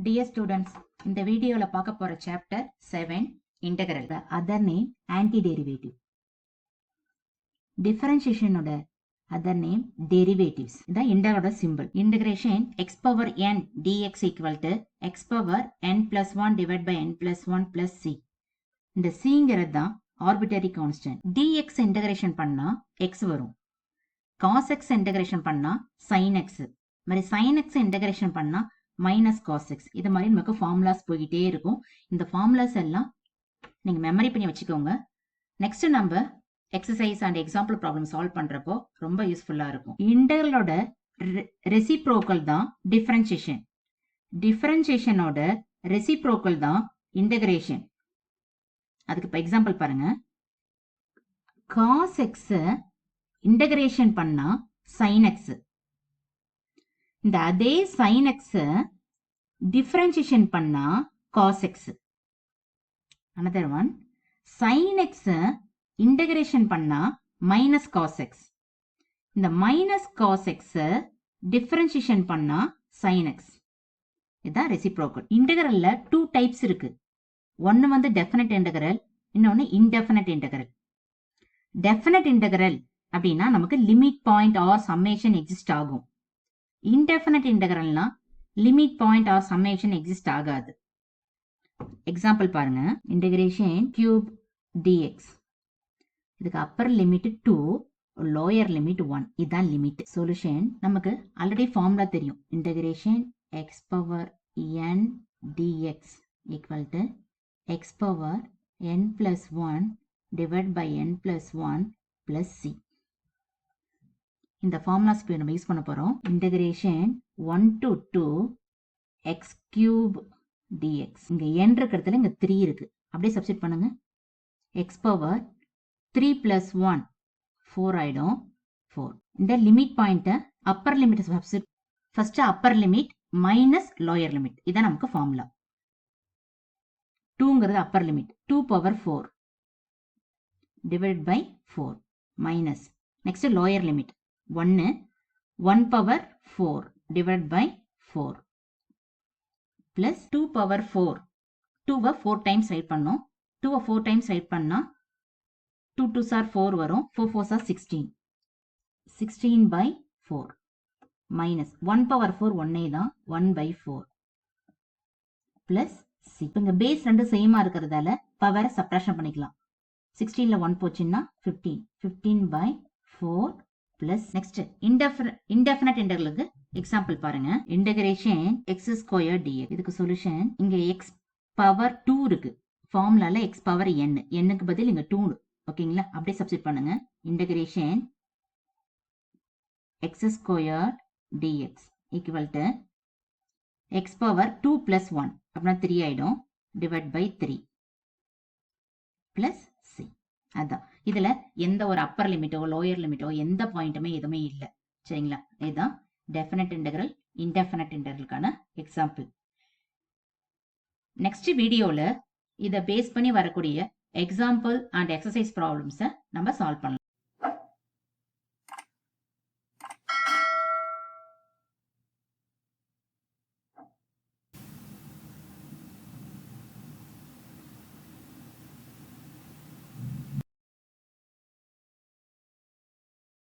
Dear students, இந்த வீடியோல பார்க்க போற chapter 7 integral. The other name antiderivative. Differentiation ஓட other name derivatives. The integral symbol. Integration x power n dx equal to x power n plus 1 divided by n plus 1 plus c. இந்த cங்கிறது தான் arbitrary constant. dx integration பண்ணா x வரும். cos x integration பண்ணா sin x. மாதிரி sin x integration பண்ணா minus cos X. இது மாதிரி நமக்கு ஃபார்முலாஸ் போய்கிட்டே இருக்கும். இந்த ஃபார்முலாஸ் எல்லாம் நீங்க மெமரி பண்ணி வச்சுக்கோங்க. நெக்ஸ்ட் நம்ம exercise and example problem solve பண்றப்போ ரொம்ப யூஸ்ஃபுல்லா இருக்கும். இன்டெக்ரலோட ரெசிப்ரோக்கல் தான் டிஃபரன்சியேஷன். டிஃபரன்சியேஷனோட ரெசிப்ரோக்கல் தான் இன்டகிரேஷன். அதுக்கு இப்போ எக்ஸாம்பிள் பாருங்க. காஸ் எக்ஸ் இன்டகிரேஷன் பண்ணா சைன் எக்ஸ். இந்த அதே sin x differentiation பண்ணா cos x. another one sin x integration பண்ணா minus cos x. இந்த minus cos x differentiation பண்ணா sin x. இதான் reciprocal. integralல 2 types இருக்கு. ஒன்னு வந்து definite integral, இன்னொன்னு indefinite integral. definite integral அப்படின்னா நமக்கு limit point or summation exist ஆகும். indefinite integralனா limit point or summation exist ஆகாது. எக்ஸாம்பிள் பாருங்க. integration cube dx. இதுக்கு upper limit 2, lower limit 1. இதான் லிமிட். சொல்யூஷன் நமக்கு ஆல்ரெடி ஃபார்முலா தெரியும். integration x power n dx equal to x power n plus 1 divided by n plus 1 plus c. இந்த formulas இப்போ நம்ம use பண்ண போறோம். Integration 1 to 2 x cube dx. இங்க n இருக்கிறதுல இங்க 3 இருக்கு. அப்படியே சப்ஸ்டிட் பண்ணுங்க. x பவர் 3 plus 1 4 ஆயிடும். 4. இந்த limit point upper limit substitute. First upper limit minus lower limit. இதான் நமக்கு ஃபார்முலா. 2ங்கிறது upper limit. 2 power 4 divide by 4 minus. Next lower limit 1 power 4 divided by 4 plus 2 power 4. 2 4 times write பண்ணோம். 2 4 times write பண்ணா 2 2s are 4 வரும். 4 4s are 16. 16 by 4 minus 1 power 4 1 தான் 1 by 4 plus c. இப்போ இங்க base ரெண்டு சேமா இருக்கிறதால பவரை சப்ட்ராக்ஷன் பண்ணிக்கலாம். 16ல 1 போச்சுன்னா 15. 15 by 4 plus next indefinite integralக்கு example பாருங்க. integration x square dx. இதுக்கு சொல்யூஷன் இங்க x பவர் 2 இருக்கு. ஃபார்முலால x பவர் n. n-க்கு பதில் இங்க 2. ஓகேங்களா? அப்படியே சப்ஸ்டிட் பண்ணுங்க. integration x square dx equal to x power 2 plus 1 அப்படின்னா 3 ஆயிடும். Divide by 3 plus c. அதான் இதுல எந்த ஒரு அப்பர் லிமிட்டோ லோயர் லிமிட்டோ எந்த பாயிண்ட்டுமே எதுவுமே இல்லை. சரிங்களா? இதுதான் டெஃபினட் இன்டெக்ரல் இன்டெஃபினட் இன்டெக்ரலுக்கான எக்ஸாம்பிள். நெக்ஸ்ட் வீடியோல இதை பேஸ் பண்ணி வரக்கூடிய எக்ஸாம்பிள் அண்ட் எக்ஸசைஸ் ப்ராப்ளம்ஸை நம்ம சால்வ் பண்ணலாம்.